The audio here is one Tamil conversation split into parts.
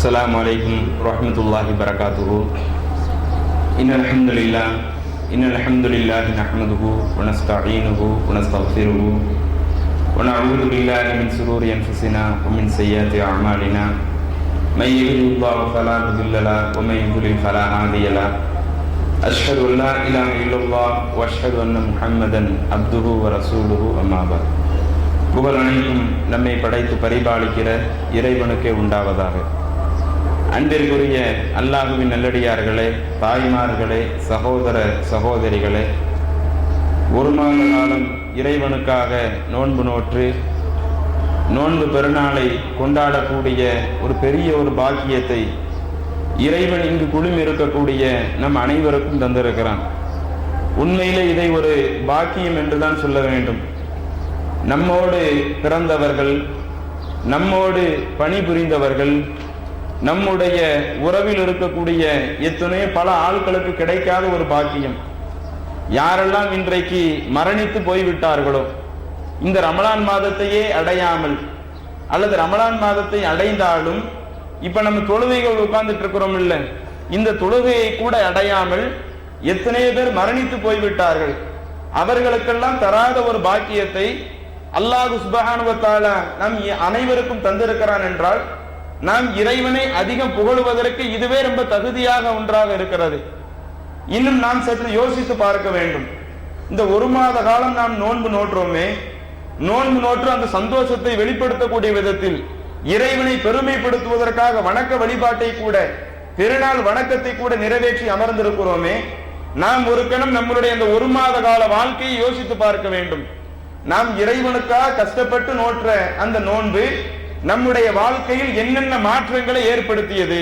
السلام عليكم ورحمة الله وبركاته. إن الحمد لله نحمده ونستعينه ونستغفره ونعوذ بالله من شرور أنفسنا ومن سيئات أعمالنا من يهده الله فلا مضل له ومن يضلل فلا هادي له. أشهد أن لا إله إلا الله وأشهد أن محمدا عبده ورسوله أما بعد. புகழ் அனைத்தும் நம்மை படைத்து பரிபாலிக்கிற இறைவனுக்கே உண்டாவதாக. அன்பிற்குரிய அல்லாஹுவின் நல்லடியார்களே, தாய்மார்களே, சகோதர சகோதரிகளே, ஒரு மாத காலம் இறைவனுக்காக நோன்பு நோற்று நோன்பு பெருநாளை கொண்டாடக்கூடிய ஒரு பெரிய ஒரு பாக்கியத்தை இறைவன் இங்கு குழுமி இருக்கக்கூடிய நம் அனைவருக்கும் தந்திருக்கிறான். உண்மையிலே இதை ஒரு பாக்கியம் என்றுதான் சொல்ல வேண்டும். நம்மோடு பிறந்தவர்கள், நம்மோடு பணிபுரிந்தவர்கள், நம்முடைய உறவில் இருக்கக்கூடிய எத்தனையோ பல ஆட்களுக்கு கிடைக்காத ஒரு பாக்கியம். யாரெல்லாம் இன்றைக்கு மரணித்து போய்விட்டார்களோ, இந்த ரமலான் மாதத்தையே அடையாமல் அல்லது ரமலான் மாதத்தை அடைந்தாலும் இப்ப நம்ம தொழுகைகள் உட்கார்ந்துட்டு இருக்கிறோம் இல்ல, இந்த தொழுகையை கூட அடையாமல் எத்தனையோ பேர் மரணித்து போய்விட்டார்கள். அவர்களுக்கெல்லாம் தராத ஒரு பாக்கியத்தை அல்லாஹ் சுப்ஹானஹு வ தஆலா நம் அனைவருக்கும் தந்திருக்கிறான் என்றால் நாம் இறைவனை அதிகம் புகழுவதற்கு இதுவே ரொம்ப தகுதியாக ஒன்றாக இருக்கிறது. இன்னும் நாம் சற்று யோசித்து பார்க்க வேண்டும். இந்த ஒரு மாத காலம் நாம் நோன்பு நோற்றோமே, நோன்பு நோற்று அந்த சந்தோஷத்தை வெளிப்படுத்தக்கூடிய விதத்தில் இறைவனை பெருமைப்படுத்துவதற்காக வணக்க வழிபாட்டை கூட, திருநாள் வணக்கத்தை கூட நிறைவேற்றி அமர்ந்திருக்கிறோமே. நாம் ஒரு கணம் நம்மளுடைய அந்த ஒரு மாத கால வாழ்க்கையை யோசித்து பார்க்க வேண்டும். நாம் இறைவனுக்காக கஷ்டப்பட்டு நோற்ற அந்த நோன்பு நம்முடைய வாழ்க்கையில் என்னென்ன மாற்றங்களை ஏற்படுத்தியது.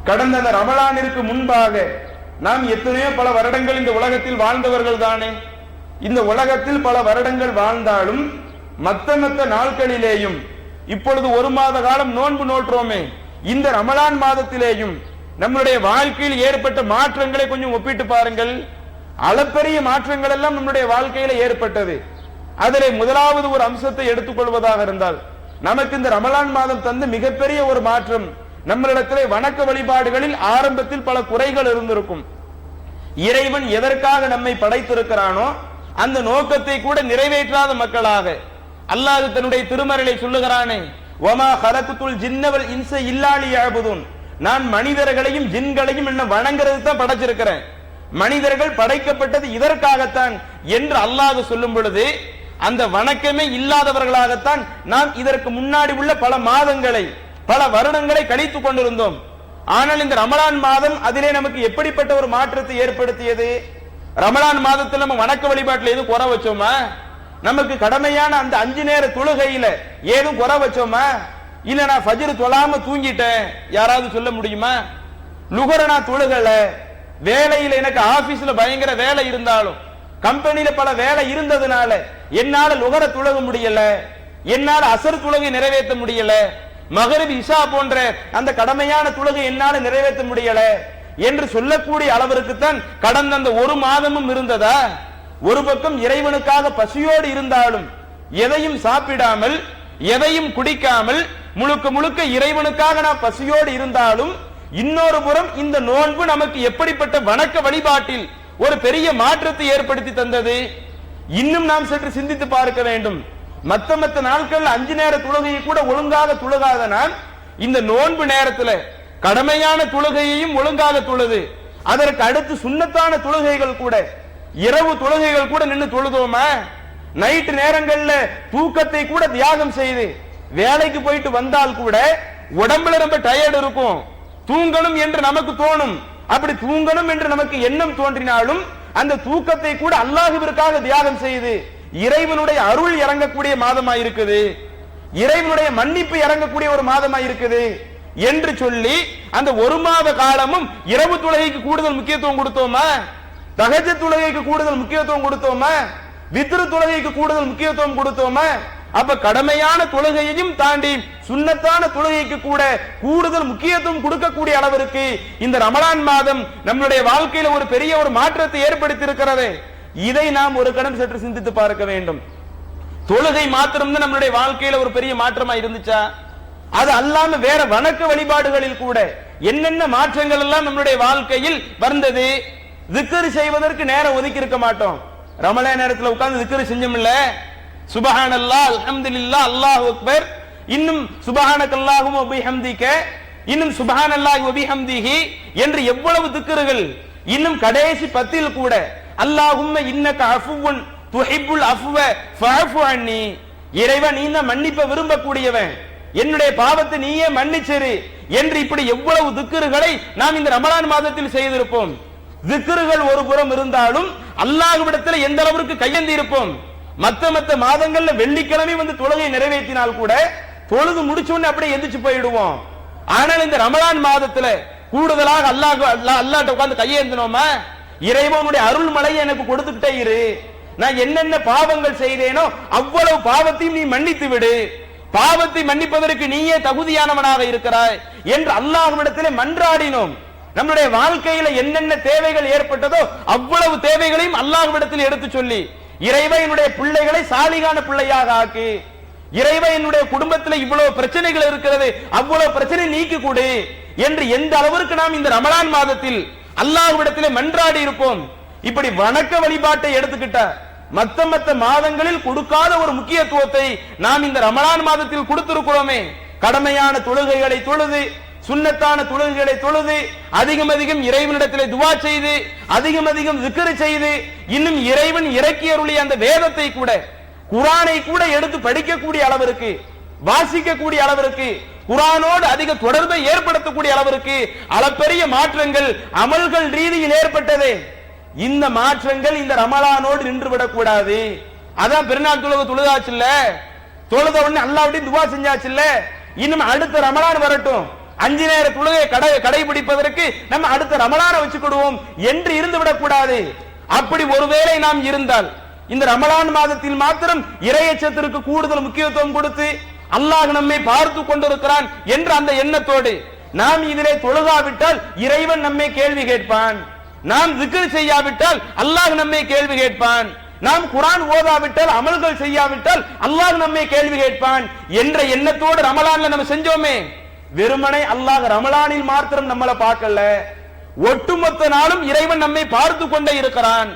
கடந்த அந்த ரமலானிற்கு முன்பாக நாம் எத்தனையோ பல வருடங்கள் இந்த உலகத்தில் வாழ்ந்தவர்கள் தானே. இந்த உலகத்தில் பல வருடங்கள் வாழ்ந்தாலும் மத்த நாட்களிலேயும் இப்பொழுது ஒரு மாத காலம் நோன்பு நோற்றோமே, இந்த ரமலான் மாதத்திலேயும் நம்முடைய வாழ்க்கையில் ஏற்பட்ட மாற்றங்களை கொஞ்சம் ஒப்பிட்டு பாருங்கள். அளப்பரிய மாற்றங்கள் எல்லாம் நம்முடைய வாழ்க்கையில ஏற்பட்டது. அதிலே முதலாவது ஒரு அம்சத்தை எடுத்துக்கொள்வதாக இருந்தால், நமக்கு இந்த ரமலான் மாதம் தந்து மிகப்பெரிய ஒரு மாற்றம், நம்மளிடத்திலே வணக்க வழிபாடுகளில் ஆரம்பத்தில் பல குறைகள் இருந்திருக்கும். இறைவன் எதற்காக நம்மை படைத்திருக்கிறானோ அந்த நோக்கத்தை கூட நிறைவேற்றாத மக்களாக அல்லாஹ் தன்னுடைய திருமறையிலே சொல்லுகிறானே, வமா ஹலகுத்துல் ஜின்ன வல் இன்ஸ இல்லா லியஅபுதுன், நான் மனிதர்களையும் ஜின்களையும் என்ன வணங்குறது தான் படைச்சிருக்கிறேன், மனிதர்கள் படைக்கப்பட்டது இதற்காகத்தான் என்று அல்லாஹ் சொல்லும் பொழுது, அந்த வணக்கமே இல்லாதவர்களாகத்தான் நாம் இதற்கு முன்னாடி உள்ள பல மாதங்களை, பல வருடங்களை கழித்துக் கொண்டிருந்தோம். ஆனால் இந்த ரமலான் மாதம் அதிலே நமக்கு எப்படிப்பட்ட ஒரு மாற்றத்தை ஏற்படுத்தியது? ரமலான் மாதத்தில் நம்ம வணக்க வழிபாட்டில் எதுவும் குறை வச்சோமா? நமக்கு கடமையான அந்த 5 நேர தொழுகையில ஏதும் குறை வச்சோமா? இல்ல நான் ஃபஜ்ர் தொழாம தூங்கிட்டேன், யாராவது சொல்ல முடியுமா? லுஹர நான் தொழுகல, வேலையில எனக்கு ஆபீஸ்ல பயங்கர வேலை இருந்தாலும், கம்பெனியில பல வேலை இருந்ததுனால என்னால லுஹர தொழுக முடியல, என்னால அசர் தொழுகை நிறைவேற்ற முடியல, மகரிப் இஷா போன்ற அந்த கடமையான தொழுகை என்னால நிறைவேற்ற முடியல என்று சொல்லக்கூடிய அளவிற்குத்தான் கடந்த அந்த ஒரு மாதமும் இருந்ததா? ஒரு பக்கம் இறைவனுக்காக பசியோடு இருந்தாலும், எதையும் சாப்பிடாமல் எதையும் குடிக்காமல் முழுக்க முழுக்க இறைவனுக்காக நான் பசியோடு இருந்தாலும், இன்னொரு புறம் இந்த நோன்பு நமக்கு எப்படிப்பட்ட வணக்க வழிபாட்டில் ஒரு பெரிய மாற்றத்தை ஏற்படுத்தி தந்தது. இன்னும் நாம் சற்று சிந்தித்து பார்க்க வேண்டும். மத்த நாட்கள் 5 நேர தொழுகையை கூட ஒழுங்காக தொழுகாத நான் இந்த நோன்பு நேரத்தில் கடமையான தொழுகையையும் ஒழுங்காக தொழுது, அதற்கு அடுத்து சுன்னத்தான தொழுகைகள் கூட, இரவு தொழுகைகள் கூட நின்று தொழுதோமா? நைட்டு நேரங்கள்ல தூக்கத்தை கூட தியாகம் செய்து வேலைக்கு போயிட்டு வந்தால் கூட உடம்புல ரொம்ப டயர்டு இருக்கும், தூங்கணும் என்று நமக்கு தோணும். அப்படி தூங்கணும் என்று நமக்கு எண்ணம் தோன்றினாலும் அந்த தூக்கத்தை கூட அல்லாஹ்விற்காக தியாகம் செய்து இறைவனுடைய அருள் இறங்கக்கூடிய மாதமா இருக்குது, இறைவனுடைய மன்னிப்பு இறங்கக்கூடிய ஒரு மாதமா இருக்குது என்று சொல்லி அந்த ஒரு மாத காலமும் இரவு தொழுகைக்கு கூடுதல் முக்கியத்துவம் கொடுத்தோமா? தஹஜ்ஜத் தொழுகைக்கு கூடுதல் முக்கியத்துவம் கொடுத்தோமா? வித்ரு தொழுகைக்கு கூடுதல் முக்கியத்துவம் கொடுத்தோமா? அப்ப கடமையான தொழுகையையும் தாண்டி சுன்னத்தான தொழுகைக்கு கூட கூடுதல் முக்கியத்துவம் கொடுக்கக்கூடிய அளவிற்கு இந்த ரமலான் மாதம் நம்மளுடைய வாழ்க்கையில ஒரு பெரிய ஒரு மாற்றத்தை ஏற்படுத்தி இருக்கிறது. இதை நாம் ஒரு கணம் சற்று சிந்தித்து பார்க்க வேண்டும். தொழுகை மாத்திரம் தான் நம்மளுடைய வாழ்க்கையில ஒரு பெரிய மாற்றமா இருந்துச்சா? அது அல்லாம வேற வணக்க வழிபாடுகளில் கூட என்னென்ன மாற்றங்கள் எல்லாம் நம்மளுடைய வாழ்க்கையில் வந்தது. திக்ர் செய்வதற்கு நேரம் ஒதுக்கி இருக்க மாட்டோம். ரமலான் நேரத்தில் உட்கார்ந்து திக்ர் செஞ்சோம்ல, சுபஹானல்லாஹ் அல்ஹம்துலில்லாஹ் அல்லாஹு அக்பர், இன்னும் சுபஹானக்கல்லாஹும் வ பிஹம்திக, இன்னும் சுபஹானல்லாஹி வ பிஹம்திஹி என்று எவ்வளவு திக்ர்கள். இன்னும் கடைசி 10 கூட அல்லாஹும்ம இன்னக அஃபுவுன் துஹிப்புல் அஃப்வ ஃபஅஃபு அன்னி, இறைவா நீ தான் மன்னிப்ப விரும்பக்கூடியவன், என்னுடைய பாவத்தை நீயே மன்னிச்சிரு என்று இப்படி எவ்வளவு திக்ர்களை நாம் இந்த ரமலான் மாதத்தில் செய்திருப்போம். திக்ர்கள் ஒரு புறம் இருந்தாலும் அல்லாஹ்விடத்தில் எந்த அளவிற்கு கையேந்தி இருப்போம். மத்த மாதங்கள்ல வெள்ளிக்கிழமை வந்து தொழுகை நிறைவேற்றினால் கூட தொழுது முடிச்ச உடனே அப்படியே எந்திரிச்சு போயிடுவோம். ஆனால் இந்த ரமலான் மாதத்துல கூடுதலாக அல்லாஹ்ட்ட உட்கார்ந்து கையேந்தினோமா, இறைவனுடைய அருள் மலையை எனக்கு கொடுத்துக்கிட்டே இரு, நான் என்னென்ன பாவங்கள் செய்தேனோ அவ்வளவு பாவத்தையும் நீ மன்னித்து விடு, பாவத்தை மன்னிப்பதற்கு நீயே தகுதியானவனாக இருக்கிறாய் என்று அல்லாஹ்விடத்திலே மன்றாடினோம். நம்முடைய வாழ்க்கையில என்னென்ன தேவைகள் ஏற்பட்டதோ அவ்வளவு தேவைகளையும் அல்லாஹ்விடத்தில் எடுத்து சொல்லி, இறைவா என்னுடைய பிள்ளைகளை சாலிகான பிள்ளையாக ஆக்கு, இறைவா என்னுடைய குடும்பத்தில் இவ்வளவு பிரச்சனைகள் இருக்கிறது, அவ்வளவு பிரச்சனை நீக்கி கொடு என்று எந்த அளவிற்கு நாம் இந்த ரமலான் மாதத்தில் அல்லாஹ்விடத்திலே மன்றாடி இருப்போம். இப்படி வணக்க வழிபாட்டை எடுத்துக்கிட்ட மத்த மாதங்களில் கொடுக்காத ஒரு முக்கியத்துவத்தை நாம் இந்த ரமலான் மாதத்தில் கொடுத்திருக்கிறோமே. கடமையான தொழுகைகளை தொழுது, சுன்னத்தான தொழுகைகளை தொழுது, அதிகம் இறைவனிடத்திலே துவா செய்து, அதிகம் திக்ர் செய்து, இன்னும் இறைவன் இறக்கியருளிய அந்த வேதத்தை கூட, குர்ஆனை கூட எடுத்து படிக்கக்கூடிய அளவிற்கு, வாசிக்கக்கூடிய அளவிற்கு, குர்ஆனோடு அதிக தொடர்பை ஏற்படுத்தக்கூடிய அளவிற்கு அளப்பெரிய மாற்றங்கள் அமல்கள் ரீதியில் ஏற்பட்டது. இந்த மாற்றங்கள் இந்த ரமலானோடு நின்று விடக்கூடாது. அதான் பெருநாள் தொழுதாச்சுல்ல, தொழுத உடனே அல்லாஹ்விடம் துவா செஞ்சாச்சுல்ல, இன்னும் அடுத்த ரமலான் வரட்டும், 5 நேர தொழுகை கடைபிடிப்பதற்கு நம்ம அடுத்த ரமலானை வச்சுக்கிடுவோம் என்று இருந்து விடக்கூடாது. அப்படி ஒருவேளை நாம் இருந்தால் இந்த ரமலான் மாதத்தில் மாத்திரம் இறையச்சத்திற்கு கூடுதல் முக்கியத்துவம் கொடுத்து அல்லாஹ் நம்மை பார்த்து கொண்டிருக்கிறான் என்ற அந்த எண்ணத்தோடு நாம் இதிலே தொழுகாவிட்டால் இறைவன் நம்மை கேள்வி கேட்பான், நாம் திக்ர் செய்யாவிட்டால் அல்லாஹ் நம்மை கேள்வி கேட்பான், நாம் குர்ஆன் ஓதாவிட்டால் அமல்கள் செய்யாவிட்டால் அல்லாஹ் நம்மை கேள்வி கேட்பான் என்ற எண்ணத்தோடு ரமலான்ல நம்ம செஞ்சோமே. வெறுமனை அல்லாஹ் ரமலானில் மாத்திரம் நம்மளை பார்க்கல, ஒட்டுமொத்த நாளும் இறைவன் நம்மை பார்த்து கொண்டே இருக்கிறான்.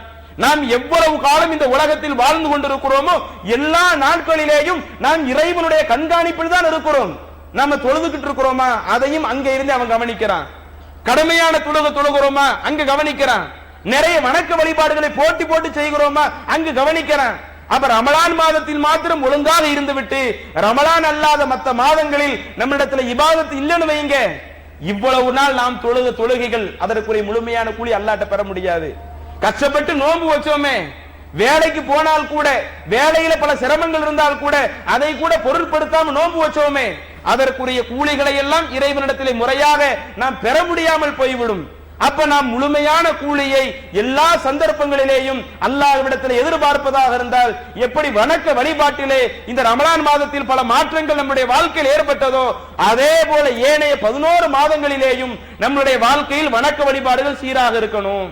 நாம் எவ்வளவு காலம் இந்த உலகத்தில் வாழ்ந்து கொண்டிருக்கிறோமோ எல்லா நாட்களிலேயும் நாம் இறைவனுடைய கண்காணிப்பில் தான் இருக்கிறோம். நாம தொழுதுகிட்டு இருக்கிறோமா, அதையும் அங்க இருந்து அவன் கவனிக்கிறான். கடமையான தொழுகிறோமா, அங்க கவனிக்கிறான். நிறைய வணக்க வழிபாடுகளை போட்டு செய்கிறோமா, அங்கு கவனிக்கிறான். அப்ப ரமலான் மாதத்தில் மாத்திரம் ஒழுங்காக இருந்துவிட்டு ரமலான் அல்லாத மற்ற மாதங்களில் நம்மிடத்துல இபாதத் இல்லைன்னு வைங்க, இவ்வளவு நாள் நாம் தொழுகைகள் அதற்குரிய முழுமையான கூலி அல்லாஹ்ட்ட பெற முடியாது. கஷ்டப்பட்டு நோன்பு வச்சோமே, வேலைக்கு போனால் கூட, வேலையில பல சிரமங்கள் இருந்தால் கூட அதை கூட பொருட்படுத்தாம நோன்பு வச்சோமே, அதற்குரிய கூலிகளை எல்லாம் இறைவனிடத்திலே முறையாக நாம் பெற முடியாமல் போய்விடும். அப்ப நாம் முழுமையான கூலியை எல்லா சந்தர்ப்பங்களிலேயும் அல்லாஹ்விடத்தில் எதிர்பார்ப்பதாக இருந்தால் எப்படி வணக்க வழிபாட்டிலே இந்த ரமலான் மாதத்தில் பல மாற்றங்கள் நம்முடைய வாழ்க்கையில் ஏற்பட்டதோ அதே போல ஏனைய 11 மாதங்களிலேயும் நம்முடைய வாழ்க்கையில் வணக்க வழிபாடுகள் சீராக இருக்கணும்.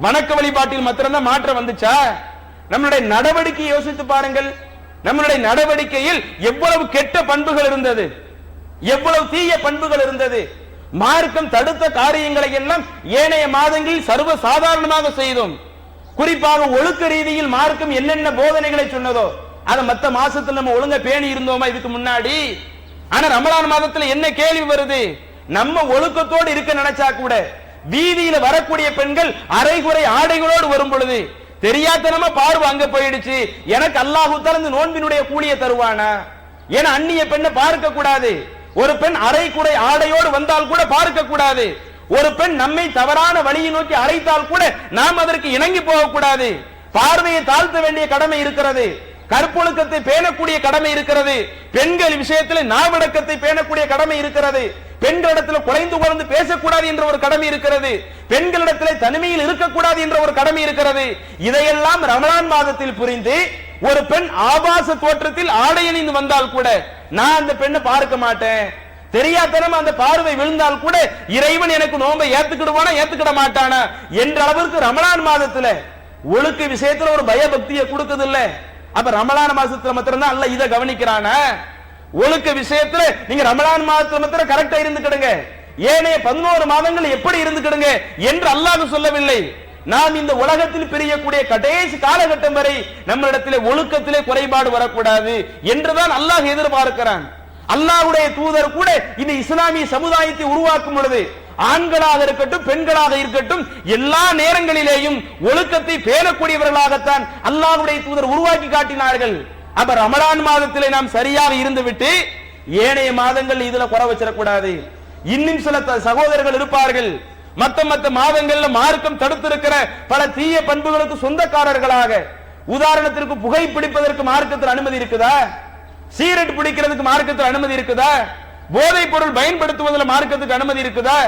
வணக்க வழிபாட்டில் மாத்திரம்தான் மாற்றம் வந்துச்சா? நம்மளுடைய நடவடிக்கையை யோசித்து பாருங்கள். நம்மளுடைய நடவடிக்கையில் எவ்வளவு கெட்ட பண்புகள் இருந்தது, எவ்வளவு தீய பண்புகள் இருந்தது. மார்க்கம் தடுத்த காரியங்களை எல்லாம் ஏனைய மாதங்களில் சர்வ சாதாரணமாக செய்தோம். குறிப்பாக ஒழுக்க ரீதியில் மார்க்கம் என்னென்ன போதனைகளை சொன்னதோ அதை மத்த மாசத்துல நம்ம ஒழுங்கா பேணி இருந்தோமா இதுக்கு முன்னாடி? ஆனா ரமலான் மாதத்துல என்ன கேள்வி வருது? நம்ம ஒழுக்கத்தோடு இருக்க நினைச்சா கூட வீதியில வரக்கூடிய பெண்கள் அரைகுறை ஆடைகளோடு வரும் பொழுது தெரியாதனமா பார்வை அங்க போயிடுச்சு, எனக்கு அல்லாஹ் தஆலா நோன்பினுடைய கூலியை தருவானா? ஏன்னா அந்நிய பெண்ணை பார்க்க கூடாது. ஒரு பெண் அரைக்குறை ஆடையோடு வந்தால் கூட பார்க்க கூடாது. ஒரு பெண் நம்மை தவறான வழியை நோக்கி அழைத்தால் கூட நாம் அதற்கு இணங்கி போகக்கூடாது. பார்வையை தாழ்த்த வேண்டிய கடமை இருக்கிறது, கற்பொழுக்கத்தை பேணக்கூடிய கடமை இருக்கிறது, பெண்கள் விஷயத்தில் நாவடக்கத்தை பேணக்கூடிய கடமை இருக்கிறது, பெண்களிடத்தில் குறைந்து பேசக்கூடாது என்ற ஒரு கடமை இருக்கிறது, பெண்களிடத்தில் தனிமையில் இருக்கக்கூடாது என்ற ஒரு கடமை இருக்கிறது. இதையெல்லாம் ரமலான் மாதத்தில் புரிந்து ஒரு பெண் ஆபாச தோற்றத்தில் ஆடை அணிந்து வந்தால் கூட நான் அந்த பெண்ணை பார்க்க மாட்டேன், தெரியாதனமா அந்த பார்வை விழுந்தால் கூட இறைவன் எனக்கு நோன்பை ஏத்துக்கிடுவானா ஏத்துக்கிட மாட்டானா என்ற அளவிற்கு ரமலான் மாதத்துல ஒழுக்க விஷயத்துல ஒரு பயபக்தியை கொடுக்குது இல்ல. அப்ப ரமலான் மாசத்துல மாத்திரம்தான் அல்ல இதை கவனிக்கிறானா? ஒழுக்க விஷயத்துல நீங்க ரமலான் மாதத்துல கரெக்டா இருந்துக்கிடுங்க, ஏனைய 11 மாதங்கள் எப்படி இருந்துக்கிடுங்க என்று அல்லாஹ் சொல்லவில்லை. நாம் இந்த உலகத்தில் பிரியக்கூடிய கடைசி காலகட்டம் வரை நம்மளிடத்திலே ஒழுக்கத்திலே குறைபாடு வரக்கூடாது என்றுதான் அல்லாஹ் எதிர்பார்க்கிறான். அல்லாஹ்வுடைய தூதர் கூட இந்த இஸ்லாமிய சமுதாயத்தை உருவாக்கும் பொழுது ஆண்களாக இருக்கட்டும் பெண்களாக இருக்கட்டும் எல்லா நேரங்களிலேயும் ஒழுக்கத்தை பேணக்கூடியவர்களாகத்தான் அல்லாஹ்வுடைய தூதர் உருவாக்கி காட்டினார்கள். அப்ப ரமலான் மாதத்திலே நாம் சரியாக இருந்துவிட்டு ஏனைய மாதங்கள் இதுல குறை வச்சிடக்கூடாது. இன்னும் சில சகோதரர்கள் இருப்பார்கள், மத்த மாதங்கள்ல மார்க்கம் தடுத்திருக்கிற பல தீய பண்புகளுக்கு சொந்தக்காரர்களாக. உதாரணத்திற்கு புகை பிடிப்பதற்கு மார்க்கத்தில் அனுமதி இருக்குதா? சீரட் பிடிக்கிறதுக்கு மார்க்கத்தில் அனுமதி இருக்குதா? போதைப் பொருள் பயன்படுத்துவதில் மார்க்கத்துக்கு அனுமதி இருக்குதா?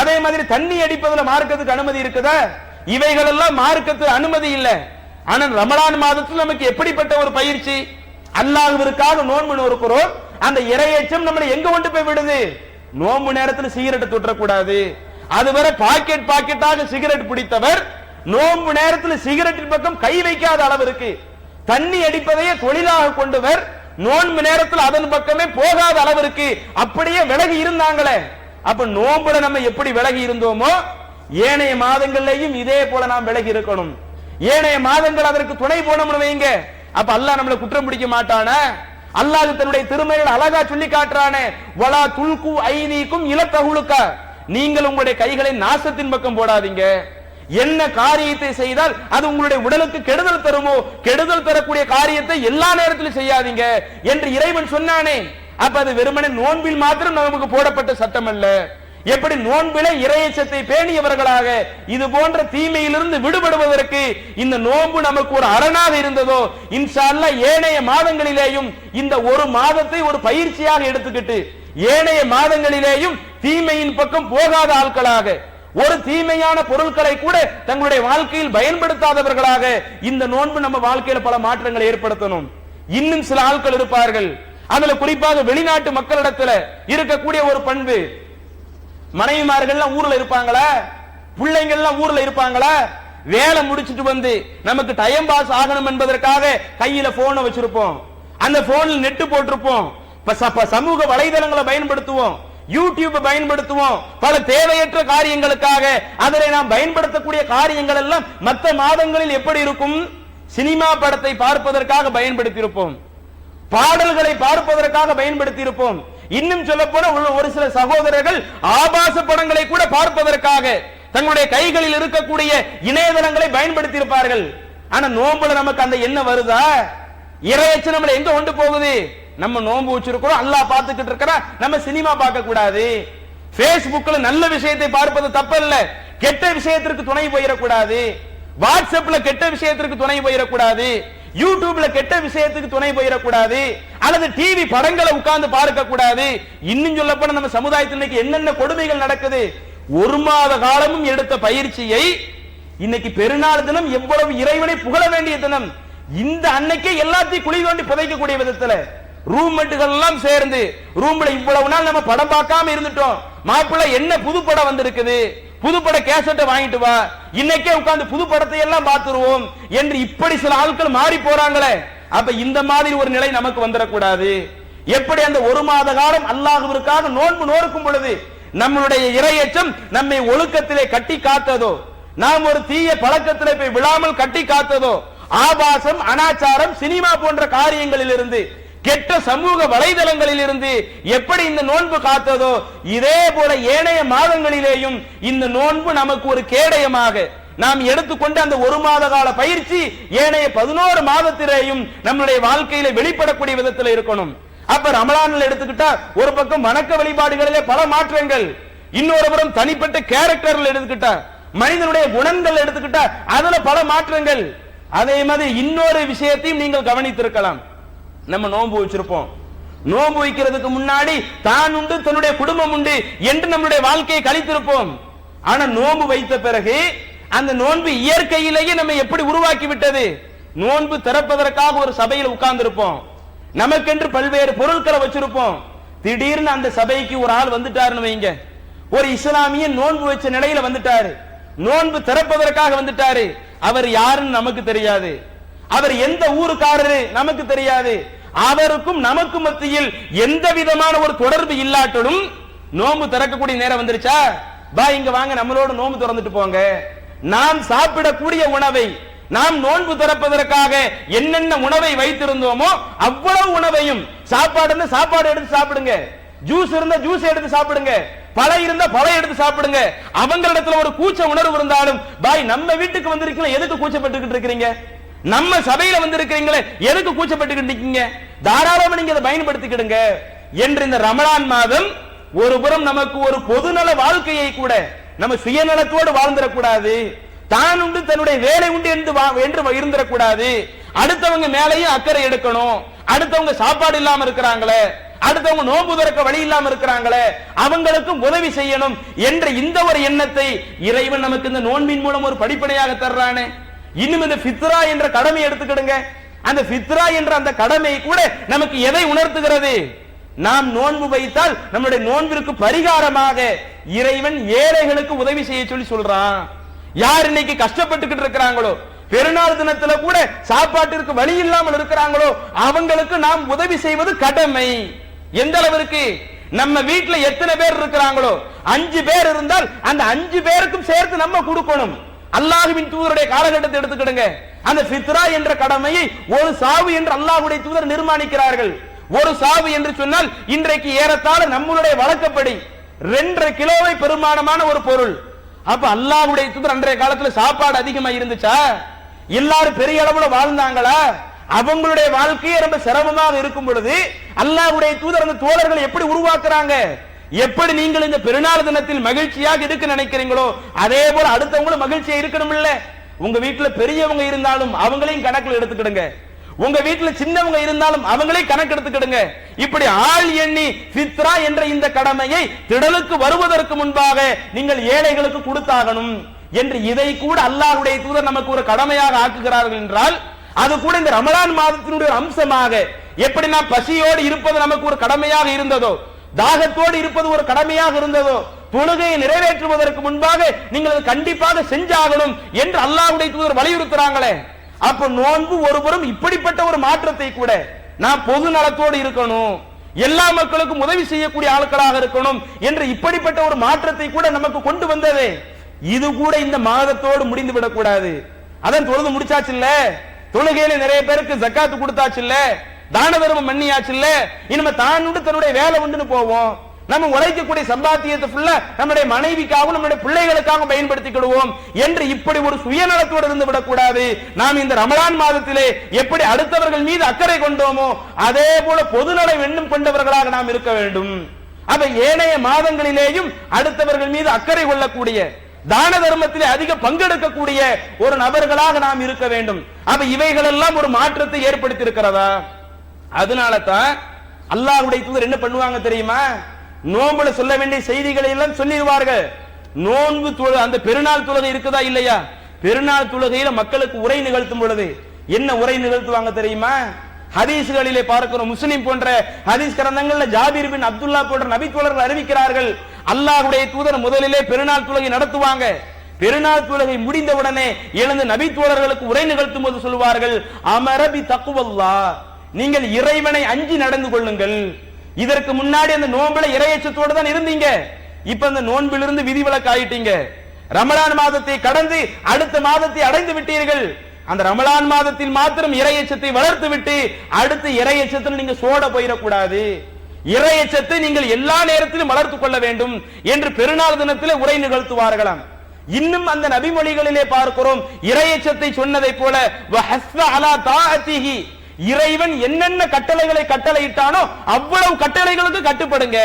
அதே மாதிரி தண்ணி அடிப்பதில் மார்க்கத்துக்கு அனுமதி இருக்குதா? இவைகள் எல்லாம் மார்க்கத்தில் அனுமதி இல்லை. ஆனால் ரமலான் மாதத்தில் நமக்கு எப்படிப்பட்ட ஒரு பயிற்சி? அல்லாஹ்விற்காக நோன்பு நோக்கிறோம், அந்த இறையச்சம் நம்மளை எங்க கொண்டு போய் விடுது? நோன்பு நேரத்தில் சிகரெட் தொற்றக்கூடாது. அதுவரை பாக்கெட்டாக சிகரெட் பிடித்தவர் நோன்பு நேரத்தில் சிகரெட்டின் பக்கம் கை வைக்காத அளவிற்கு, தண்ணி அடிப்பதையே தொழிலாக கொண்டவர் நோன்பு நேரத்தில் அதன் பக்கமே போகாத அளவிற்கு அப்படியே விலகி இருந்தாங்களே. அப்ப நோன்புல நம்ம எப்படி விலகி இருந்தோமோ ஏனைய மாதங்கள்லையும் இதே போல நாம் விலகி இருக்கணும். ஏனைய மாதங்கள் அதற்கு துணை போனோம்னு வைங்க, அப்ப அல்லாஹ் நம்மளை குற்றம் பிடிக்க மாட்டானா? அல்லாஹ் தன்னுடைய திருமறையில் அழகா சொல்லி காட்டுறானே, வலா துல்கு ஐதீக்கும் இலத்தகுலுக்கா, நீங்கள் உங்களுடைய கைகளை நாசத்தின் பக்கம் போடாதீங்க. என்ன காரியத்தை செய்தால் அது உங்களுடைய உடலுக்கு கெடுதல் தருமோ, கெடுதல் தரக்கூடிய காரியத்தை எல்லா நேரத்திலும் செய்யாதீங்க என்று இறைவன் சொன்னானே. அப்ப அது வெறுமனே நோன்பில் மாத்திரம் நமக்கு போடப்பட்ட சட்டம் அல்ல. எப்படி நோன்பிலே இறையச்சத்தை பேணியவர்களாக இது போன்ற தீமையிலிருந்து விடுபடுவதற்கு இந்த நோன்பு நமக்கு ஒரு அரணாக இருந்ததோ, இன்ஷா அல்லாஹ் ஏனைய மாதங்களிலேயும் இந்த ஒரு மாதத்தை ஒரு பயிற்சியாக எடுத்துக்கிட்டு ஏனைய மாதங்களிலேயும் தீமையின் பக்கம் போகாத ஆட்களாக, ஒரு தீமையான பொருட்களை கூட தங்களுடைய வாழ்க்கையில் பயன்படுத்தாதவர்களாக இந்த நோன்பு நம்ம வாழ்க்கையில பல மாற்றங்களை ஏற்படுத்தணும். இன்னும் சில ஆட்கள் இருப்பார்கள், அதுல குறிப்பாக வெளிநாட்டு மக்களிடத்துல இருக்கக்கூடிய ஒரு பண்பு, மனைவிமார்கள் ஊர்ல இருப்பாங்களா, பிள்ளைங்கள்லாம் ஊர்ல இருப்பாங்களா, வேலை முடிச்சிட்டு வந்து நமக்கு டைம் பாஸ் ஆகணும் என்பதற்காக கையில போனை வச்சிருப்போம், அந்த போனில் நெட்டு போட்டிருப்போம், சமூக வலைதளங்களை பயன்படுத்துவோம், யூடியூப் பயன்படுத்துவோம், பல தேவையற்ற காரியங்களுக்காக அதனை நாம் பயன்படுத்தக்கூடிய காரியங்கள் எல்லாம் மற்ற மாதங்களில் எப்படி இருக்கும்? சினிமா படத்தை பார்ப்பதற்காக பயன்படுத்தி இருப்போம், பாடல்களை பார்ப்பதற்காக பயன்படுத்தி இருப்போம். இன்னும் சொல்ல போன ஒரு சில சகோதரர்கள் ஆபாச படங்களை கூட பார்ப்பதற்காக தங்களுடைய கைகளில் இருக்கக்கூடிய இணையதளங்களை பயன்படுத்தி இருப்பார்கள். ஆனா நோன்புல நமக்கு அந்த எண்ணம் வருதா? இறையச்சம் நம்மளை எங்க கொண்டு போகுது? நம்ம நோன்பு வச்சிருக்கிறோம், அல்லாஹ் பார்த்துக்கிட்டு இருக்கிறா, நம்ம சினிமா பார்க்க கூடாது. பேஸ்புக்ல நல்ல விஷயத்தை பார்ப்பது தப்பல்ல, கெட்ட விஷயத்திற்கு துணை போயிடக்கூடாது. வாட்ஸ்அப்ல கெட்ட விஷயத்திற்கு துணை போயிடக்கூடாது. யூடியூப்ல கெட்ட விஷயத்துக்கு துணை போயிடக்கூடாது. அல்லது டிவி படங்களை உட்கார்ந்து பார்க்க கூடாது. இன்னும் சொல்ல போன நம்ம சமுதாயத்தில் இன்னைக்கு என்னென்ன கொடுமைகள் நடக்குது? ஒரு மாத காலமும் எடுத்த பயிற்சியை இன்னைக்கு பெருநாள் தினம் எவ்வளவு இறைவனை புகழ வேண்டிய தினம், இந்த அன்னைக்கே எல்லாத்தையும் குழி தோண்டி புதைக்கக்கூடிய விதத்துல ரூம்மேட்டுகள் எல்லாம் சேர்ந்து ரூம்ல இவ்வளவு நாள் நம்ம படம் பார்க்காம இருந்துட்டோம், மாப்பிள்ளை என்ன புது படம் வந்திருக்குது, புதுப்பட கேசட்டை வாங்கிட்டு வா, இன்னைக்கே உட்கார்ந்து புது படத்தை எல்லாம் பார்த்துருவோம் என்று இப்படி சில ஆட்கள் மாறி போறாங்களே. அப்ப இந்த மாதிரி ஒரு நிலை நமக்கு வந்துடக்கூடாது. எப்படி அந்த ஒரு மாத காலம் அல்லாஹ்விற்காக நோன்பு நோக்கும் பொழுது நம்மளுடைய இறையச்சம் நம்மை ஒழுக்கத்திலே கட்டி காத்ததோ, நாம் ஒரு தீய பழக்கத்திலே போய் விழாமல் கட்டி காத்ததோ, ஆபாசம் அனாச்சாரம் சினிமா போன்ற காரியங்களில் இருந்து கெட்ட சமூக வலைதளங்களில் இருந்து எப்படி இந்த நோன்பு காத்ததோ, இதே போல ஏனைய மாதங்களிலேயும் இந்த நோன்பு நமக்கு ஒரு கேடயமாக நாம் எடுத்துக்கொண்டு அந்த ஒரு மாத கால பயிற்சி ஏனைய 11 மாதத்திலேயும் நம்முடைய வாழ்க்கையில வெளிப்படக்கூடிய விதத்தில் இருக்கணும். அப்ப ரமலான்ல எடுத்துக்கிட்டா ஒரு பக்கம் வணக்க வழிபாடுகளிலே பல மாற்றங்கள், இன்னொரு புறம் தனிப்பட்ட கேரக்டர்ல எடுத்துக்கிட்டா மனிதனுடைய குணங்கள் எடுத்துக்கிட்டா அதுல பல மாற்றங்கள். அதே மாதிரி இன்னொரு விஷயத்தையும் நீங்கள் கவனித்திருக்கலாம், நம்ம நோன்பு வச்சிருப்போம், நோன்பு வைக்கிறதுக்கு முன்னாடி தான் உண்டு தன்னுடைய குடும்பம் உண்டு என்று நம்முடைய வாழ்க்கையை கழித்திருப்போம். ஆனா நோன்பு வைத்த பிறகு அந்த நோன்பு இயற்கையிலேயே நம்ம எப்படி உருவாக்கி விட்டது? நோன்பு திறப்பதற்காக ஒரு சபையில் உட்கார்ந்து இருப்போம், நமக்கென்று பல்வேறு பொருட்களை வச்சிருப்போம். திடீர்னு அந்த சபைக்கு ஒரு ஆள் வந்துட்டாருன்னு வைங்க, ஒரு இஸ்லாமிய நோன்பு வச்ச நிலையில வந்துட்டாரு, நோன்பு திறப்பதற்காக வந்துட்டாரு. அவர் யாருன்னு நமக்கு தெரியாது, அவர் எந்த ஊருக்காரரு நமக்கு தெரியாது. அவருக்கும் நமக்கு மத்தியில் எந்த விதமான ஒரு தொடர்பு இல்லாட்டலும் நோன்பு திறக்கக்கூடிய நேரம் வந்துருச்சா, பா இங்க வாங்க நம்மளோட நோன்பு திறந்துட்டு போங்க. நாம் சாப்பிடக்கூடிய உணவை, நாம் நோன்பு திறப்பதற்காக என்னென்ன உணவை வைத்திருந்தோமோ அவ்வளவு உணவையும், சாப்பாடு சாப்பாடு எடுத்து சாப்பிடுங்க, ஜூஸ் இருந்தா ஜூஸ் எடுத்து சாப்பிடுங்க, பழம் இருந்தா பழம் எடுத்து சாப்பிடுங்க. அவங்களிடத்துல ஒரு கூச்ச உணர்வு இருந்தாலும், பாய் நம்ம வீட்டுக்கு வந்திருக்கீங்க எதுக்கு கூச்சப்பட்டுக்கிட்டு இருக்கிறீங்க, நம்ம சபையில வந்திருக்கிறீங்களே எதுக்கு கூச்சப்பட்டுக்கிட்டு இருக்கீங்க, தாராளமா நீங்க அதை பயன்படுத்திக்கிடுங்க என்று இந்த ரமலான் மாதம் ஒரு புறம் நமக்கு ஒரு பொதுநல வாழ்க்கையை கூட நம்ம சுயநலத்தோடு வாழ்ந்துடக்கூடாது, தான் உண்டு தன்னுடைய வேலை உண்டு என்று இருந்துடக்கூடாது, அடுத்தவங்க மேலையும் அக்கறை எடுக்கணும், அடுத்தவங்க சாப்பாடு இல்லாம இருக்கிறாங்களே, அடுத்தவங்க நோன்பு திறக்க வழி இல்லாம இருக்கிறாங்களே, அவங்களுக்கும் உதவி செய்யணும் என்ற இந்த ஒரு எண்ணத்தை இறைவன் நமக்கு இந்த நோன்பின் மூலம் ஒரு படிப்படியாக தர்றானே. இன்னும் இந்த ஃபித்ரா என்ற கடமை எடுத்துக்கிடுங்க. அந்த ஃபித்ரா என்ற அந்த கடமை கூட நமக்கு எதை உணர்த்துகிறது, நாம் நோன்பு வைத்தால் நம்முடைய நோன்பிற்கு பரிகாரமாக இறைவன் ஏழைகளுக்கு உதவி செய்ய சொல்லி சொல்றான். யார் இன்னைக்கு கஷ்டப்பட்டுக்கிட்டு இருக்கிறாங்களோ, பெருநாள் தினத்துல கூட சாப்பாட்டிற்கு வழி இல்லாமல் இருக்கிறாங்களோ, அவங்களுக்கு நாம் உதவி செய்வது கடமை. எந்த அளவிற்கு, நம்ம வீட்டுல எத்தனை பேர் இருக்கிறாங்களோ 5 பேர் இருந்தால் அந்த 5 பேருக்கும் சேர்த்து நம்ம கொடுக்கணும். அல்லாஹ்வின் தூதருடைய காலகட்டத்தை எடுத்துக்கிடுங்க. அந்த ஃபித்ரா என்ற கடமையை ஒரு சாவு என்று அல்லாஹ்வுடைய தூதர் நிர்மாணிக்கிறார்கள். ஒரு சாவு என்று சொன்னால் இன்றைக்கு ஏறத்தாழ நம்மளுடைய வழக்கப்படி 2.5 கிலோவை பெருமானமான ஒரு பொருள். அப்ப அல்லாஹ்வுடைய தூதர் அன்றைய காலத்துல சாப்பாடு அதிகமா இருந்துச்சா, எல்லாரும் பெரிய அளவுல வாழ்ந்தாங்களா, அவங்களுடைய வாழ்க்கையே ரொம்ப சிரமமாக இருக்கும் பொழுது அல்லாஹ்வுடைய தூதர் அந்த தோழர்களை எப்படி உருவாக்குறாங்க, எப்படி நீங்கள் இந்த பெருநாள் தினத்தில் மகிழ்ச்சியாக இருக்க நினைக்கிறீங்களோ அதே போல அடுத்தவங்களும் மகிழ்ச்சியா இருக்கணும் இல்ல. உங்க வீட்டுல பெரியவங்க இருந்தாலும் அவங்களையும் கணக்கில் எடுத்துக்கிடுங்க, உங்க வீட்டுல சின்னவங்க இருந்தாலும் அவங்களே கணக்கு எடுத்துக்கிடுங்க. இப்படி ஆள் எண்ணி ஃபித்ரா என்ற இந்த கடமையை திடலுக்கு வருவதற்கு முன்பாக நீங்கள் ஏழைகளுக்கு கொடுத்தாகணும் என்று இதை கூட அல்லாஹ்வுடைய தூதர் நமக்கு ஒரு கடமையாக ஆக்குகிறார்கள் என்றால், அது கூட இந்த ரமலான் மாதத்தினுடைய அம்சமாக, எப்படி நாம் பசியோடு இருப்பது நமக்கு ஒரு கடமையாக இருந்ததோ, தாகத்தோடு இருப்பது ஒரு கடமையாக இருந்ததோ, தொழுகையை நிறைவேற்றுவதற்கு முன்பாக நீங்கள் கண்டிப்பாக செஞ்சாகணும் என்று அல்லாஹ்வுடைய தூதர் வலியுறுத்துறாங்களே. அப்ப நோன்பு ஒருபுறம் இப்படிப்பட்ட ஒரு மாற்றத்தை கூட, நாம் பொது நலத்தோடு இருக்கணும், எல்லா மக்களுக்கும் உதவி செய்யக்கூடிய ஆட்களாக இருக்கணும் என்று இப்படிப்பட்ட ஒரு மாற்றத்தை கூட நமக்கு கொண்டு வந்தது. இது கூட இந்த மாதத்தோடு முடிந்து விடக்கூடாது. அதான் தொழுது முடிச்சாச்சு இல்ல, தொழுகையில நிறைய பேருக்கு ஜக்காத்து கொடுத்தாச்சு இல்ல, தான தர்மம் பண்ணியாச்சு இல்ல, இனிமே தான் உண்டு தன்னுடைய வேலை உண்டுன்னு போவோம். நம்ம உழைக்கக்கூடிய சம்பாத்தியத்தை ஃபுல்லா நம்முடைய மனைவிக்காகவும் நம்முடைய பிள்ளைகளுக்காக பயன்படுத்திக்கிடுவோம் என்று இப்படி ஒரு சுயநலத்தோடு இருந்து விடக்கூடாது. நாம் இந்த ரமலான் மாதத்திலே எப்படி அடுத்தவர்கள் மீது அக்கறை கொண்டோமோ அதே போல பொதுநல எண்ணம் கொண்டவர்களாக நாம் இருக்க வேண்டும். அப்ப ஏனைய மாதங்களிலேயும் அடுத்தவர்கள் மீது அக்கறை கொள்ளக்கூடிய, தான தர்மத்திலே அதிக பங்கெடுக்கக்கூடிய ஒரு நபர்களாக நாம் இருக்க வேண்டும். அப்ப இவைகள் எல்லாம் ஒரு மாற்றத்தை ஏற்படுத்தி இருக்கிறதா? அதனால தான் அல்லாஹ்வுடைய தூதர் என்ன பண்ணுவாங்க தெரியுமா, நோன்புல சொல்ல வேண்டிய செய்திகளை எல்லாம் சொல்லிடுவார்கள். நோன்பு அந்த பெருநாள் தொழுகை இருக்குதா இல்லையா, பெருநாள் தொழுகையில மக்களுக்கு உரை நிகழ்த்தும் பொழுது என்ன உரை நிகழ்த்துவாங்க தெரியுமா? ஹதீஸ்களிலே பார்க்கிறோம், முஸ்லிம் போன்ற ஹதீஸ் கிரந்தங்கள்ல ஜாபீர் பின் அப்துல்லா போன்ற நபி தோழர்கள் அறிவிக்கிறார்கள், அல்லாஹ்வுடைய தூதர் முதலிலே பெருநாள் தொழுகை நடத்துவாங்க. பெருநாள் தொழுகை முடிந்தவுடனே எழுந்து நபி தோழர்களுக்கு உரை நிகழ்த்தும் போது சொல்வார்கள், அமரபி தக்குவல்லாஹ், நீங்கள் இறைவனை அஞ்சி நடந்து கொள்ளுங்கள். இதற்கு முன்னாடி அந்த நோன்புல இறையச்சத்தோடு தான் இருந்தீங்க, இப்ப அந்த நோன்பிலிருந்து விதிவிலக்கு ஆயிட்டீங்க. ரமலான் மாதத்தை கடந்து அடுத்த மாதத்தை அடைந்து விட்டீர்கள். அந்த ரமலான் மாதத்தில் மாத்திரம் இறையச்சத்தை வளர்த்து விட்டு அடுத்த இறையச்சத்தில் நீங்க சோட போயிடக்கூடாது, இறையச்சத்தை நீங்கள் எல்லா நேரத்திலும் வளர்த்துக் கொள்ள வேண்டும் என்று பெருநாள் தினத்திலே உரை நிகழ்த்துவார்களாம். இன்னும் அந்த நபிமொழிகளிலே பார்க்கிறோம், இறையச்சத்தை சொன்னதை போல இறைவன் என்னென்ன கட்டளைகளை கட்டளையிட்டானோ அவ்வளவு கட்டளைகளுக்கு கட்டுப்படுங்க.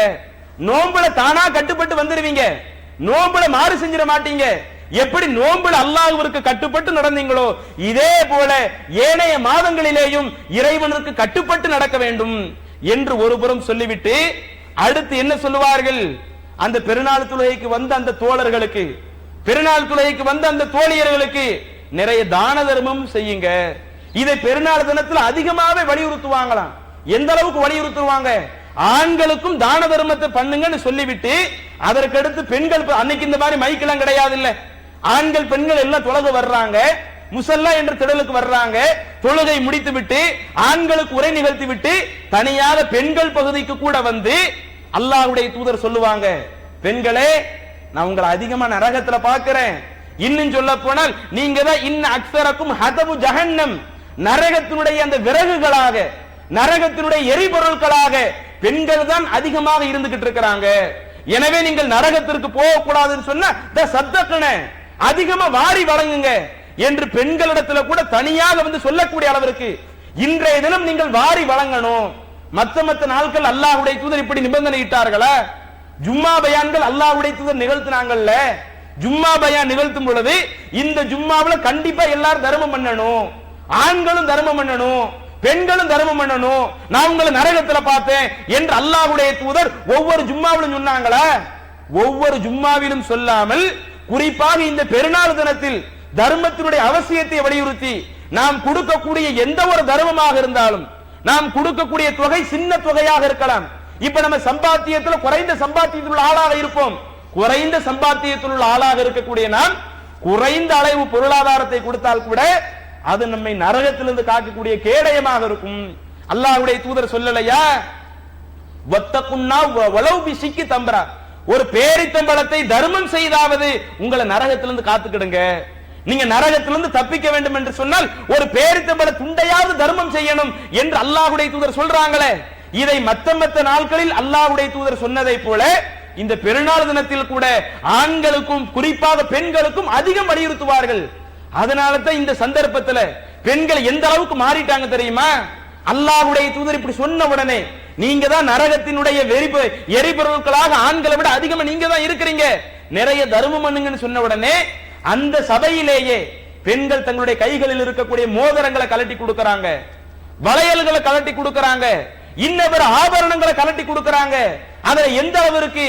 நோன்புல தானா கட்டுப்பட்டு வந்துருவீங்க, நோன்புல மாறு செஞ்சிட மாட்டீங்க. எப்படி நோன்புல அல்லாஹ்விற்கு கட்டுப்பட்டு நடந்தீங்களோ இதே போல ஏனைய மாதங்களிலேயும் இறைவனுக்கு கட்டுப்பட்டு நடக்க வேண்டும் என்று ஒருபுறம் சொல்லிவிட்டு அடுத்து என்ன சொல்லுவார்கள், அந்த பெருநாள் தொழுகைக்கு வந்த அந்த தோழர்களுக்கு, பெருநாள் தொழுகைக்கு வந்த அந்த தோழியர்களுக்கு நிறைய தான தர்மம் செய்யுங்க. இதை பெருநாள் தினத்தில் அதிகமாவே வலியுறுத்துவாங்களாம். எந்த அளவுக்கு வலியுறுத்துவாங்க, ஆண்களுக்கும் தான தர்மத்தை பண்ணுங்கன்னு சொல்லிவிட்டு அதற்கு அடுத்து பெண்கள், அன்னைக்கு இந்த மாதிரி மைக்கெல்லாம் கிடையாது இல்ல, ஆண்கள் பெண்கள் எல்லாம் தொழுக வர்றாங்க, முசல்லா என்ற திடலுக்கு வர்றாங்க, தொழுகை முடித்து விட்டு ஆண்களுக்கு உரை நிகழ்த்தி விட்டு தனியாக பெண்கள் பகுதிக்கு கூட வந்து அல்லாஹ்வுடைய தூதர் சொல்லுவாங்க, பெண்களே நான் உங்களை அதிகமா நரகத்துல பாக்குறேன். இன்னும் சொல்ல போனால் நீங்க தான் இன்ன அக்ஸரக்கும் ஹதபு ஜஹன்னம், நரகத்தினுடைய அந்த விறகுகளாக, நரகத்தினுடைய எரிபொருட்களாக பெண்கள் தான் அதிகமாக இருந்துகிட்டு இருக்கிறாங்க. எனவே நீங்கள் நரகத்திற்கு போகக்கூடாதுன்னு சொன்னா சத்தக்கன அதிகமா வாரி வழங்குங்க என்று பெண்களிடத்துல கூட தனியாக வந்து சொல்லக்கூடிய அளவிற்கு இன்றைய தினம் நீங்கள் வாரி வழங்கணும். மத்த நாட்கள் அல்லாஹ்வுடைய தூதர் இப்படி நிபந்தனை இட்டார்களா? ஜும்மா பயான்கள் அல்லாஹ்வுடைய தூதர் நிகழ்த்தினாங்கல்ல, ஜும்மா பயான் நிகழ்த்தும் பொழுது இந்த ஜும்மாவுல கண்டிப்பா எல்லாரும் தர்மம் பண்ணணும், ஆண்களும் தர்மம் பண்ணணும், பெண்களும் தர்மம் பண்ணணும், நான் உங்களை நரகத்துல பார்த்தேன் என்று அல்லாஹ்வுடைய தூதர் ஒவ்வொரு ஜும்மாவிலும் சொன்னாங்களா? ஒவ்வொரு ஜும்மாவிலும் சொல்லாமல் குறிப்பாக இந்த பெருநாள் தினத்தில் தர்மத்தினுடைய அவசியத்தை வலியுறுத்தி நாம் கொடுக்கக்கூடிய எந்த ஒரு தர்மமாக இருந்தாலும், நாம் கொடுக்கக்கூடிய தொகை சின்ன தொகையாக இருக்கலாம். இப்ப நம்ம சம்பாத்தியத்தில் குறைந்த சம்பாத்தியத்தில் உள்ள ஆளாக இருப்போம். குறைந்த சம்பாத்தியத்தில் உள்ள ஆளாக இருக்கக்கூடிய நாம் குறைந்த அளவு பொருளாதாரத்தை கொடுத்தால் கூட அது நம்மை நரகத்திலிருந்து காக்கக்கூடிய கேடயமாக இருக்கும். அல்லாஹ்வுடைய தூதர் சொல்லலையா, வத்தகுன்னா வலௌ பிசிக்கி தம்பரா, ஒரு பேரித்தம்பளத்தை தர்மம் செய்தாவது உங்களை நரகத்திலிருந்து காத்துக்கிடுங்க. நீங்க நரகத்திலிருந்து தப்பிக்க வேண்டும் என்று சொன்னால் ஒரு பேரித்தம்பள துண்டையாவது தர்மம் செய்யணும் என்று அல்லாஹ்வுடைய தூதர் சொல்றாங்களே. இதை மத்த நாட்களில் அல்லாஹ்வுடைய தூதர் சொன்னதை போல இந்த பெருநாள் தினத்தில் கூட ஆண்களுக்கும் குறிப்பாக பெண்களுக்கும் அதிகம் வலியுறுத்துவார்கள். அதனால தான் இந்த சந்தர்ப்பத்தில் பெண்கள் எந்த அளவுக்கு மாறிட்டாங்க தெரியுமா? அல்லாஹ்வுடைய தூதர் இப்படி சொன்ன உடனே நீங்க தான் நரகத்தினுடைய எரிபொருட்களாக ஆண்களை விட அதிகமா நீங்க தான் இருக்கிறீங்க, நிறைய தர்மம் பண்ணுங்கன்னு சொன்ன உடனே அந்த சபையிலேயே பெண்கள் தங்களுடைய கைகளில் இருக்கக்கூடிய மோதிரங்களை கலட்டி கொடுக்கறாங்க, வளையல்களை கலட்டி கொடுக்கறாங்க, இன்னவர் ஆபரணங்களை கலட்டி கொடுக்கறாங்க. அதுல எந்த அளவிற்கு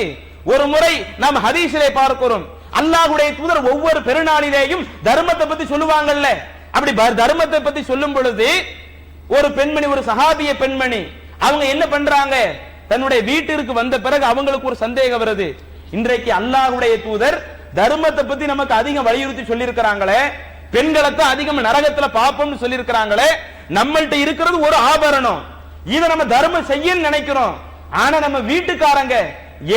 ஒரு முறை நாம் ஹதீஸிலே பார்க்கிறோம், அல்லாஹ்வுடைய தூதர் ஒவ்வொரு பெருநாளிலேயும் தர்மத்தை பத்தி சொல்லுவாங்கல்ல. அப்படி தர்மத்தை பத்தி சொல்லும் பொழுது ஒரு பெண்மணி, ஒரு சஹாபிய பெண்மணி, அவங்க என்ன பண்றாங்க, தன்னுடைய வீட்டிற்கு வந்த பிறகு அவங்களுக்கு ஒரு சந்தேகம் வருது. இன்றைக்கு அல்லாஹ்வுடைய தூதர் தர்மத்தை பத்தி நமக்கு அதிகம் வலியுறுத்தி சொல்லி இருக்கிறாங்களே, பெண்களை தான் அதிகம் நரகத்துல பாப்போம்னு சொல்லி இருக்கிறாங்களே, நம்மள்ட்ட இருக்கிறது ஒரு ஆபரணம், இதை நம்ம தர்மம் செய்ய நினைக்கிறோம். ஆனா நம்ம வீட்டுக்காரங்க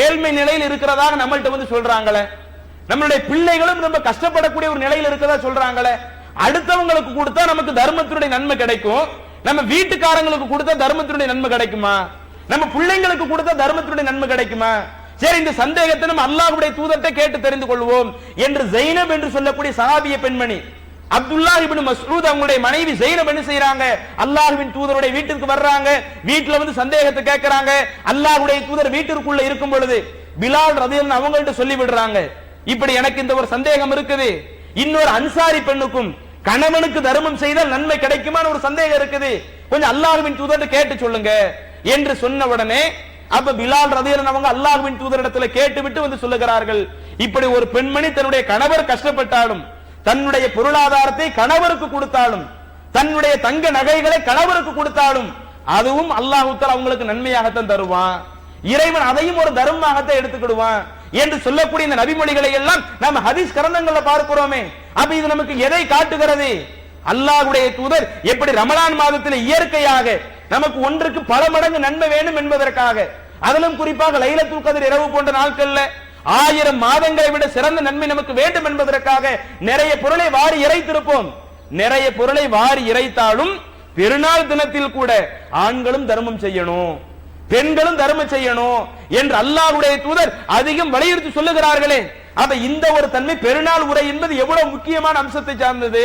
ஏழ்மை நிலையில் இருக்கிறதாக நம்மள்ட்ட வந்து சொல்றாங்களே, நம்மளுடைய பிள்ளைகளும் ரொம்ப கஷ்டப்படக்கூடிய ஒரு நிலையில் இருக்கிறதா சொல்றாங்களே, அடுத்தவங்களுக்கு கொடுத்தா நமக்கு தர்மத்தினுடைய நன்மை கிடைக்கும், நம்ம வீட்டுக்காரங்களுக்கு கொடுத்தா தர்மத்தினுடைய நன்மை கிடைக்குமா? நம்ம பிள்ளைங்களுக்கு கொடுத்தா தர்மத்தினுடைய நன்மை கிடைக்குமா? சரி, இந்த சந்தேகத்தை நம்ம அல்லாஹ்வுடைய தூதர்கிட்ட கேட்டு தெரிந்து கொள்வோம் என்று ஜைனப் என்று சொல்லக்கூடிய சஹாபிய பெண்மணி அப்துல்லாஹ் இப்னு மஸ்ஊத் அவங்களுடைய மனைவி ஜைனப் என்ன செய்யறாங்க, அல்லாஹ்வின் தூதருடைய வீட்டுக்கு வர்றாங்க, வீட்டுல வந்து சந்தேகத்தை கேட்கறாங்க. அல்லாஹ்வுடைய தூதர் வீட்டிற்குள்ள இருக்கும் பொழுது பிலால் ரலியல்லாஹு அவங்கள்ட்ட சொல்லி விடுறாங்க, இப்படி எனக்கு இந்த ஒரு சந்தேகம் இருக்குது, இன்னொரு அன்சாரி பெண்ணுக்கும் கணவனுக்கு தர்மம் செய்தால் நன்மை கிடைக்குமான ஒரு சந்தேகம் இருக்குது, கொஞ்சம் அல்லாஹ்வின் தூதர்கிட்ட கேட்டு சொல்லுங்க என்று சொன்ன உடனே அப்ப பிலால் ரலியல்லாஹு அவங்க அல்லாஹ்வின் தூதரிடத்துல கேட்டுவிட்டு வந்து சொல்லுகிறார்கள், இப்படி ஒரு பெண்மணி தன்னுடைய கணவர் கஷ்டப்பட்டாலும், தன்னுடைய பொருளாதாரத்தை கணவருக்கு கொடுத்தாலும், தன்னுடைய தங்க நகைகளை கணவருக்கு கொடுத்தாலும் அதுவும் அல்லாஹ் தஆலா அவங்களுக்கு நன்மையாகத்தான் தருவான், இறைவன் அதையும் ஒரு தர்மமாகத்தான் எடுத்துக்கிடுவான் என்று சொல்லக்கூடிய இந்த நபிமொழிகளை எல்லாம் நம்ம ஹதீஸ் கிரந்தங்கள்ல பார்க்கிறோமே. அப்ப இது நமக்கு எதை காட்டுகிறது? அல்லாஹ்வுடைய தூதர் எப்படி ரமலான் மாதத்தில் இயற்கையாக நமக்கு ஒன்றுக்கு பல மடங்கு நன்மை வேண்டும் என்பதற்காக, அதிலும் குறிப்பாக லைலத்துல் கத்ர் இரவு போன்ற நாட்கள்ல 1000 மாதங்களை விட சிறந்த நன்மை நமக்கு வேண்டும் என்பதற்காக நிறைய பொருளை வாரி இறைத்திருப்போம். நிறைய பொருளை வாரி இறைத்தாலும் பெருநாள் தினத்தில் கூட ஆண்களும் தர்மம் செய்யணும், பெண்களும் தர்மம் செய்யணும் என்று அல்லாஹ்வுடைய தூதர் அதிகம் வலியுறுத்தி சொல்லுகிறார்களே. அப்ப இந்த ஒரு தன்மை பெருநாள் உரை என்பது எவ்வளவு முக்கியமான அம்சத்தை சார்ந்தது.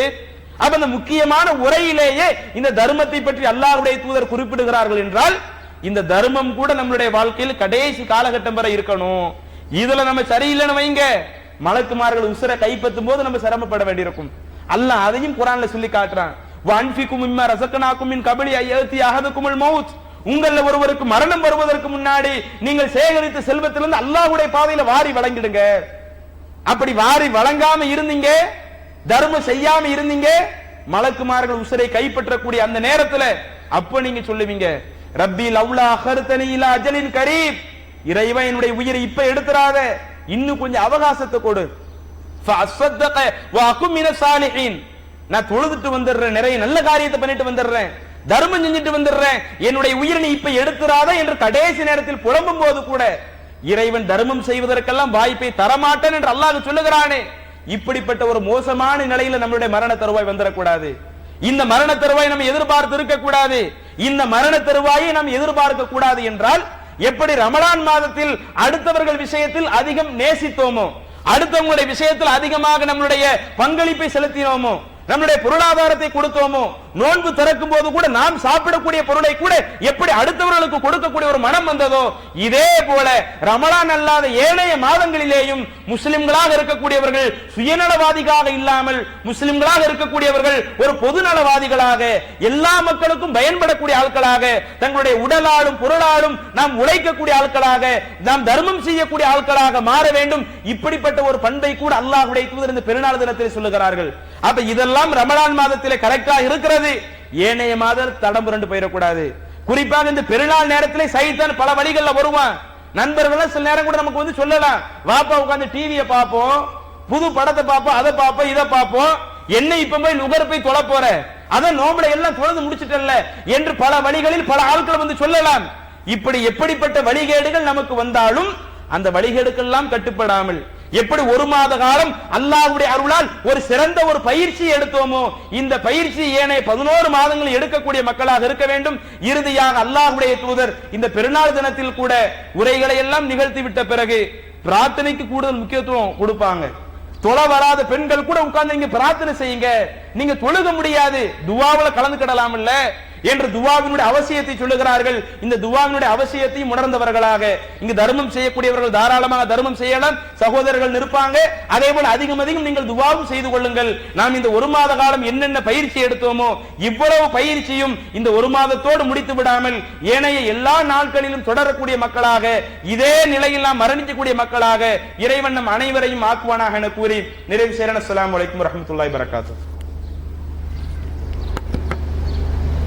அப்ப அந்த முக்கியமான உரையிலேயே இந்த தர்மத்தை பற்றி அல்லாஹ்வுடைய தூதர் குறிப்பிடுகிறார்கள் என்றால் இந்த தர்மம் கூட நம்மளுடைய வாழ்க்கையில் கடைசி காலகட்டம் வரை இருக்கணும். இதுல நம்ம சரியில்லைன்னு வைங்க, மலக்குமார்கள் உசுரை கைப்பற்றும் போது நம்ம சிரமப்பட வேண்டியிருக்கும். அல்லாஹ் அதையும் குர்ஆன்ல சொல்லி காட்டுறான், வன்ஃபிகும் மிம்மா ரஸக்னாகும் மின் கப்லி அய்யதி அஹதுகுமுல் மௌத், உங்கள ஒருவருக்கு மரணம் வருவதற்கு முன்னாடி நீங்கள் சேகரித்த செல்வத்திலிருந்து அல்லாஹ்வுடைய பாதையில வாரி வழங்கிடுங்க. அப்படி வாரி வழங்காம இருந்தீங்க, தர்மம் செய்யாம இருந்தீங்க, மலக்குமார்கள் உசுரை கைப்பற்றக்கூடிய அந்த நேரத்துல அப்ப நீங்க சொல்லுவீங்க, ரப்பி லவ்லா அஹர்தனி இலா அஜலின் கரீப், இறைவா என்னுடைய உயிரை இப்ப எடுத்துறாத, இன்னும் கொஞ்சம் அவகாசத்தை கொடு, ஃபஅஸ்ஸதக வ அகும் மினஸ் சாலிஹீன், நான் தொழுதுட்டு வந்துடுறேன், நிறைய நல்ல காரியத்தை பண்ணிட்டு வந்துடுறேன், தர்மம் செஞ்சுட்டு வந்துடுறேன், என்னுடைய உயிரை நீ இப்ப எடுத்துறாத என்று கடைசி நேரத்தில் புலம்பும் போது கூட இறைவன் தர்மம் செய்வதற்கெல்லாம் வாய்ப்பை தரமாட்டேன் என்று அல்லாஹ் சொல்லுகிறானே. இப்படிப்பட்ட ஒரு மோசமான நிலையில நம்மளுடைய மரண தருவாய் வந்துடக்கூடாது. இந்த மரண தருவாய் நம்ம எதிர்பார்த்து இருக்க கூடாது. இந்த மரண தருவாயை நாம் எதிர்பார்க்க கூடாது என்றால் எப்படி ரமலான் மாதத்தில் அடுத்தவர்கள் விஷயத்தில் அதிகம் நேசித்தோமோ, அடுத்தவங்களுடைய விஷயத்தில் அதிகமாக நம்மளுடைய பங்களிப்பை செலுத்தினோமோ, நம்முடைய பொருளாதாரத்தை கொடுத்தோமோ, நோன்பு திறக்கும் போது கூட நாம் சாப்பிடக்கூடிய பொருளை கூட எப்படி அடுத்தவர்களுக்கு கொடுக்கக்கூடிய ஒரு மனம் வந்ததோ, இதே போல ரமலான் அல்லாத ஏனைய மாதங்களிலேயும் முஸ்லிம்களாக இருக்கக்கூடியவர்கள் சுயநலவாதிகளாக இல்லாமல் முஸ்லிம்களாக இருக்கக்கூடியவர்கள் ஒரு பொதுநலவாதிகளாக எல்லா மக்களுக்கும் பயன்படக்கூடிய ஆட்களாக, தங்களுடைய உடலாலும் பொருளாலும் நாம் உழைக்கக்கூடிய ஆட்களாக, நாம் தர்மம் செய்யக்கூடிய ஆட்களாக மாற வேண்டும். இப்படிப்பட்ட ஒரு பண்பை கூட அல்லாஹ்வுடைய தூதர் இந்த பெருநாள் தினத்தில் சொல்லுகிறார்கள். அப்ப இதெல்லாம் ரமலான் மாதத்திலே கரெக்டா இருக்கிறது. ஏனைய மாதம் தடம் புரண்டு போயிடக்கூடாது. குறிப்பாக இந்த பெருநாள் நேரத்திலே சைத்தான் பல வழிகள்ல வருவான். நண்பர்கள் சில நேரம் கூட நமக்கு வந்து சொல்லலாம், வாப்பா உட்கார்ந்து டிவியை பார்ப்போம், புது படத்தை பார்ப்போம், அதை பார்ப்போம், இதை பார்ப்போம், என்ன இப்ப போய் நுகர் போய் தொலை போற, அதான் நோம்புல எல்லாம் தொலைந்து முடிச்சிட்டல்ல என்று பல வழிகளில் பல ஆட்கள் வந்து சொல்லலாம். இப்படி எப்படிப்பட்ட வழிகேடுகள் நமக்கு வந்தாலும் அந்த வழிகேடுக்கெல்லாம் கட்டுப்படாமல் எப்படி ஒரு மாத காலம் அல்லாஹ்வுடைய அருளால் ஒரு சிறந்த ஒரு பயிற்சி எடுத்தோமோ, இந்த பயிற்சி ஏனைய 11 மாதங்கள் எடுக்கக்கூடிய மக்களாக இருக்க வேண்டும். இறுதியாக அல்லாஹ்வுடைய தூதர் இந்த பெருநாள் தினத்தில் கூட உரைகளை எல்லாம் நிகழ்த்தி விட்ட பிறகு பிரார்த்தனைக்கு கூடுதல் முக்கியத்துவம் கொடுப்பாங்க. தொலை வராத பெண்கள் கூட உட்கார்ந்து நீங்க பிரார்த்தனை செய்யுங்க, நீங்க தொழுக முடியாது, துவாவுல கலந்துக்கிடலாம் இல்ல என்று துவாவினுடைய அவசியத்தை சொல்லுகிறார்கள். இந்த துவாவினுடைய அவசியத்தையும் உணர்ந்தவர்களாக இங்கு தர்மம் செய்யக்கூடியவர்கள் தாராளமாக தர்மம் செய்யலாம், சகோதரர்கள் இருப்பாங்க. அதே போல அதிகம் அதிகம் நீங்கள் துவாவும் செய்து கொள்ளுங்கள். நாம் இந்த ஒரு மாத காலம் என்னென்ன பயிற்சி எடுத்தோமோ இவ்வளவு பயிற்சியும் இந்த ஒரு மாதத்தோடு முடித்து விடாமல் ஏனைய எல்லா நாட்களிலும் தொடரக்கூடிய மக்களாக, இதே நிலையில் நாம் மரணிக்கக்கூடிய மக்களாக இறைவன் நம் அனைவரையும் ஆக்குவானாக என கூறி நிறைவு செய்கிறேன். அஸ்ஸலாமு அலைக்கும் வரஹ்மத்துல்லாஹி வபரகாத்துஹு.